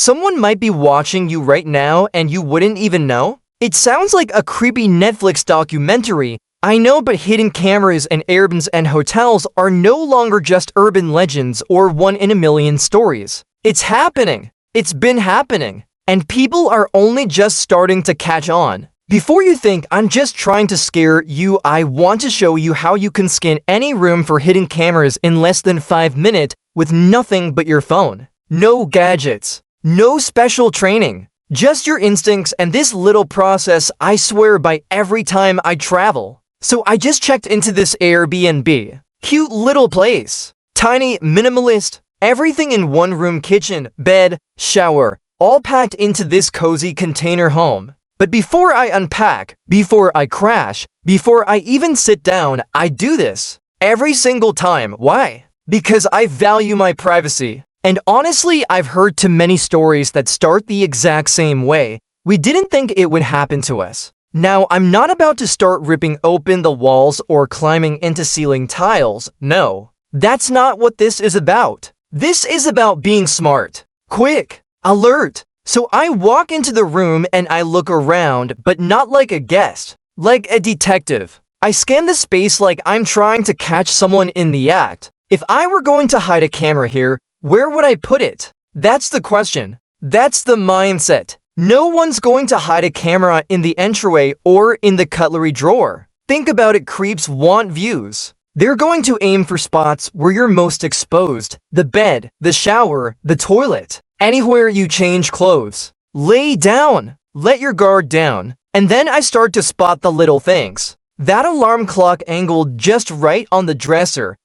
Someone might be watching you right now and you wouldn't even know? It sounds like a creepy Netflix documentary. I know, but hidden cameras in Airbnbs and hotels are no longer just urban legends or one-in-a-million stories. It's happening. It's been happening. And people are only just starting to catch on. Before you think I'm just trying to scare you, I want to show you how you can scan any room for hidden cameras in less than 5 minutes with nothing but your phone. No gadgets. No special training. Just your instincts and this little process I swear by every time I travel. So I just checked into this Airbnb. Cute little place. Tiny, minimalist. Everything in one room, kitchen, bed, shower, all packed into this cozy container home. But before I unpack, before I crash, before I even sit down, I do this. Every single time. Why? Because I value my privacy. And honestly, I've heard too many stories that start the exact same way. We didn't think it would happen to us. Now, I'm not about to start ripping open the walls or climbing into ceiling tiles. No, that's not what this is about. This is about being smart, quick, alert. So I walk into the room and I look around, but not like a guest, like a detective. I scan the space like I'm trying to catch someone in the act. If I were going to hide a camera here, where would I put it? That's the question. That's the mindset. No one's going to hide a camera in the entryway or in the cutlery drawer. Think about it, creeps want views. They're going to aim for spots where you're most exposed. The bed, the shower, the toilet, anywhere you change clothes. Lay down. Let your guard down. And then I start to spot the little things. That alarm clock angled just right on the dresser.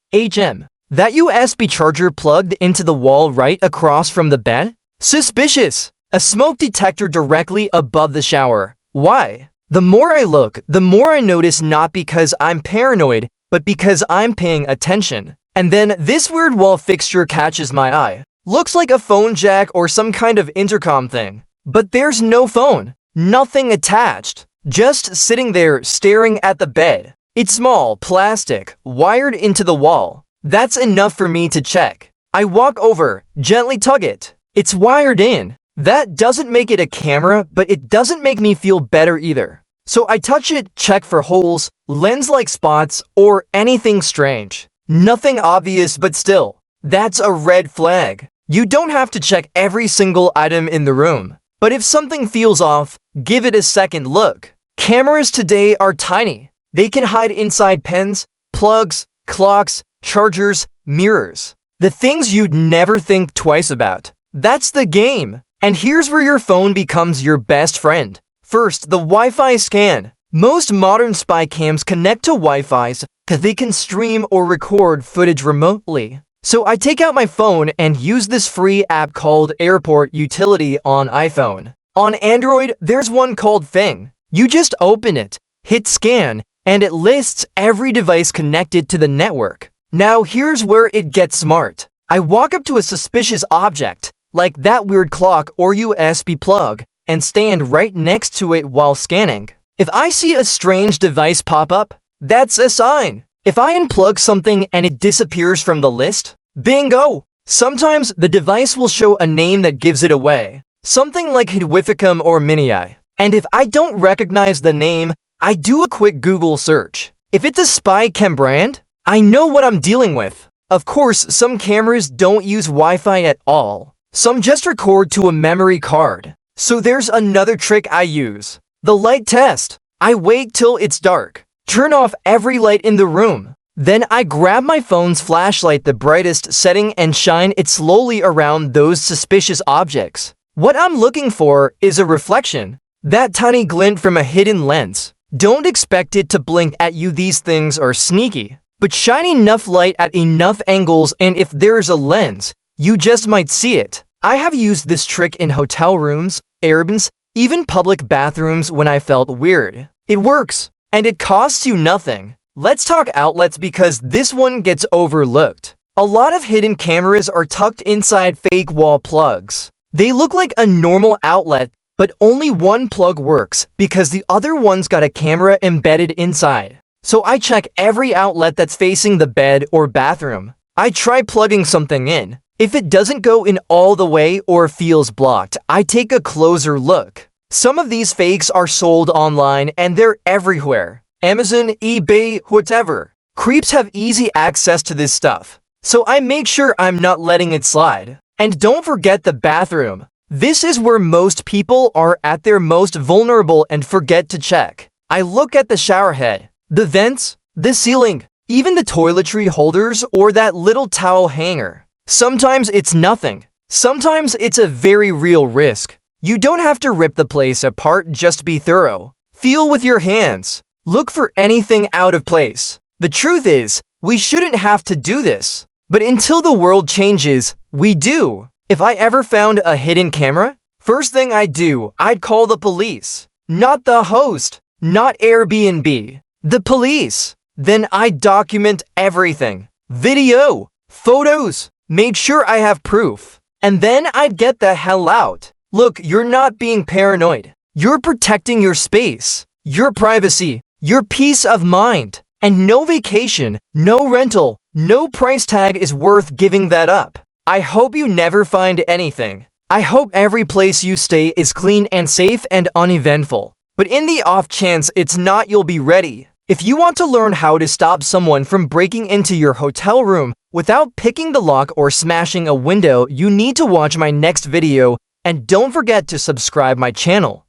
That USB charger plugged into the wall right across from the bed? Suspicious. A smoke detector directly above the shower. Why? The more I look, the more I notice, not because I'm paranoid, but because I'm paying attention. And then this weird wall fixture catches my eye. Looks like a phone jack or some kind of intercom thing. But there's no phone. Nothing attached. Just sitting there staring at the bed. It's small, plastic, wired into the wall. That's enough for me to check. I walk over, gently tug it. It's wired in. That doesn't make it a camera, but it doesn't make me feel better either. So I touch it, check for holes, lens-like spots, or anything strange. Nothing obvious, but still. That's a red flag. You don't have to check every single item in the room. But if something feels off, give it a second look. Cameras today are tiny. They can hide inside pens, plugs, clocks, chargers, mirrors. The things you'd never think twice about. That's the game. And here's where your phone becomes your best friend. First, the Wi-Fi scan. Most modern spy cams connect to Wi-Fi because they can stream or record footage remotely. So I take out my phone and use this free app called Airport Utility on iPhone. On Android, there's one called Thing. You just open it, hit scan, and it lists every device connected to the network. Now here's where it gets smart. I walk up to a suspicious object, like that weird clock or USB plug, and stand right next to it while scanning. If I see a strange device pop up, that's a sign. If I unplug something and it disappears from the list, bingo! Sometimes the device will show a name that gives it away. Something like Hidwificum or Minii. And if I don't recognize the name, I do a quick Google search. If it's a spy cam brand, I know what I'm dealing with. Of course, some cameras don't use Wi-Fi at all. Some just record to a memory card. So there's another trick I use. The light test. I wait till it's dark. Turn off every light in the room. Then I grab my phone's flashlight, the brightest setting, and shine it slowly around those suspicious objects. What I'm looking for is a reflection. That tiny glint from a hidden lens. Don't expect it to blink at you. These things are sneaky. But shine enough light at enough angles, and if there's a lens, you just might see it. I have used this trick in hotel rooms, Airbnbs, even public bathrooms when I felt weird. It works, and it costs you nothing. Let's talk outlets because this one gets overlooked. A lot of hidden cameras are tucked inside fake wall plugs. They look like a normal outlet, but only one plug works because the other one's got a camera embedded inside. So I check every outlet that's facing the bed or bathroom. I try plugging something in. If it doesn't go in all the way or feels blocked, I take a closer look. Some of these fakes are sold online and they're everywhere. Amazon, eBay, whatever. Creeps have easy access to this stuff, so I make sure I'm not letting it slide. And don't forget the bathroom. This is where most people are at their most vulnerable and forget to check. I look at the shower head, the vents, the ceiling, even the toiletry holders or that little towel hanger. Sometimes it's nothing. Sometimes it's a very real risk. You don't have to rip the place apart, just be thorough. Feel with your hands. Look for anything out of place. The truth is, we shouldn't have to do this. But until the world changes, we do. If I ever found a hidden camera, first thing I'd call the police. Not the host, not Airbnb, the police. Then I'd document everything. Video, photos, made sure I have proof. And then I'd get the hell out. Look, you're not being paranoid. You're protecting your space, your privacy, your peace of mind. And no vacation, no rental, no price tag is worth giving that up. I hope you never find anything. I hope every place you stay is clean and safe and uneventful. But in the off chance it's not, you'll be ready. If you want to learn how to stop someone from breaking into your hotel room without picking the lock or smashing a window, you need to watch my next video, and don't forget to subscribe my channel.